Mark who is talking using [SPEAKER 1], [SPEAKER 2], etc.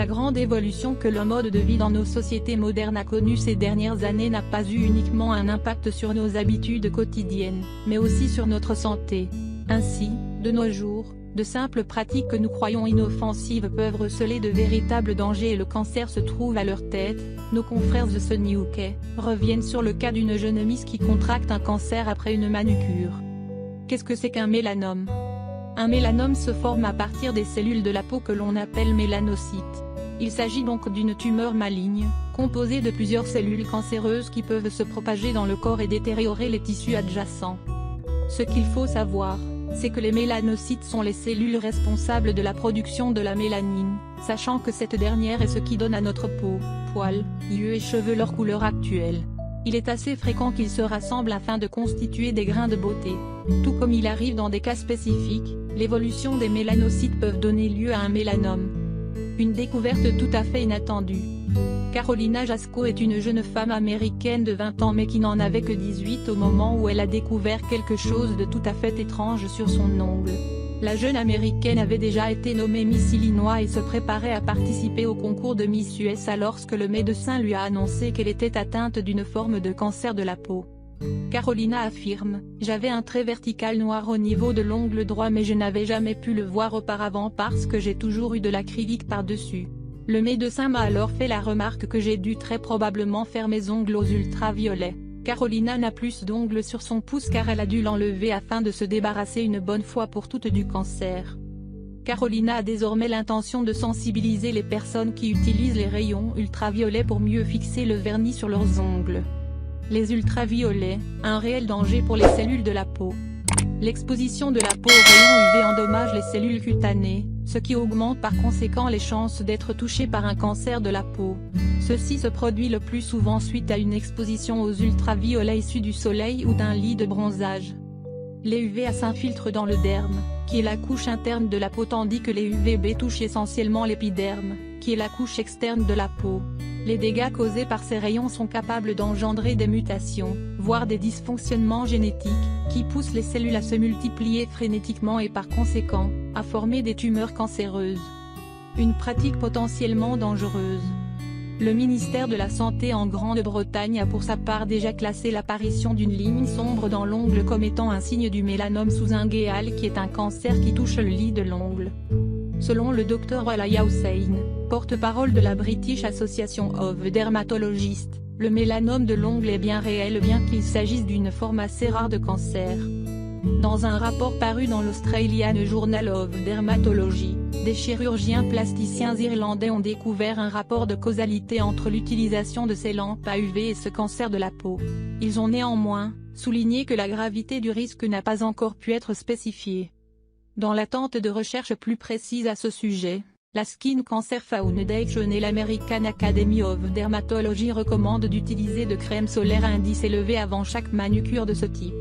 [SPEAKER 1] grande évolution que le mode de vie dans nos sociétés modernes a connue ces dernières années n'a pas eu uniquement un impact sur nos habitudes quotidiennes, mais aussi sur notre santé. Ainsi, de nos jours, de simples pratiques que nous croyons inoffensives peuvent receler de véritables dangers et le cancer se trouve à leur tête. Nos confrères de Sony UK reviennent sur le cas d'une jeune Miss qui contracte un cancer après une manucure. Qu'est-ce que c'est qu'un mélanome? Un mélanome se forme à partir des cellules de la peau que l'on appelle mélanocytes. Il s'agit donc d'une tumeur maligne, composée de plusieurs cellules cancéreuses qui peuvent se propager dans le corps et détériorer les tissus adjacents. Ce qu'il faut savoir, c'est que les mélanocytes sont les cellules responsables de la production de la mélanine, sachant que cette dernière est ce qui donne à notre peau, poils, yeux et cheveux leur couleur actuelle. Il est assez fréquent qu'ils se rassemblent afin de constituer des grains de beauté. Tout comme il arrive dans des cas spécifiques, l'évolution des mélanocytes peuvent donner lieu à un mélanome. Une découverte tout à fait inattendue. Carolina Jasko est une jeune femme américaine de 20 ans mais qui n'en avait que 18 au moment où elle a découvert quelque chose de tout à fait étrange sur son ongle. La jeune américaine avait déjà été nommée Miss Illinois et se préparait à participer au concours de Miss USA lorsque le médecin lui a annoncé qu'elle était atteinte d'une forme de cancer de la peau. Carolina affirme « J'avais un trait vertical noir au niveau de l'ongle droit mais je n'avais jamais pu le voir auparavant parce que j'ai toujours eu de l'acrylique par-dessus. Le médecin m'a alors fait la remarque que j'ai dû très probablement faire mes ongles aux ultraviolets. » Carolina n'a plus d'ongles sur son pouce car elle a dû l'enlever afin de se débarrasser une bonne fois pour toutes du cancer. Carolina a désormais l'intention de sensibiliser les personnes qui utilisent les rayons ultraviolets pour mieux fixer le vernis sur leurs ongles. Les ultraviolets, un réel danger pour les cellules de la peau. L'exposition de la peau aux rayons UV endommage les cellules cutanées, ce qui augmente par conséquent les chances d'être touché par un cancer de la peau. Ceci se produit le plus souvent suite à une exposition aux ultraviolets issus du soleil ou d'un lit de bronzage. Les UVA s'infiltrent dans le derme, qui est la couche interne de la peau tandis que les UVB touchent essentiellement l'épiderme, qui est la couche externe de la peau. Les dégâts causés par ces rayons sont capables d'engendrer des mutations, voire des dysfonctionnements génétiques, qui poussent les cellules à se multiplier frénétiquement et par conséquent, à former des tumeurs cancéreuses. Une pratique potentiellement dangereuse. Le ministère de la Santé en Grande-Bretagne a pour sa part déjà classé l'apparition d'une ligne sombre dans l'ongle comme étant un signe du mélanome sous-inguéal qui est un cancer qui touche le lit de l'ongle. Selon le Dr Alaya Hussein, porte-parole de la British Association of Dermatologists, le mélanome de l'ongle est bien réel bien qu'il s'agisse d'une forme assez rare de cancer. Dans un rapport paru dans l'Australian Journal of Dermatology, des chirurgiens plasticiens irlandais ont découvert un rapport de causalité entre l'utilisation de ces lampes à UV et ce cancer de la peau. Ils ont néanmoins souligné que la gravité du risque n'a pas encore pu être spécifiée. Dans l'attente de recherches plus précises à ce sujet, la Skin Cancer Foundation et l'American Academy of Dermatology recommandent d'utiliser de crèmes solaires à indice élevé avant chaque manucure de ce type.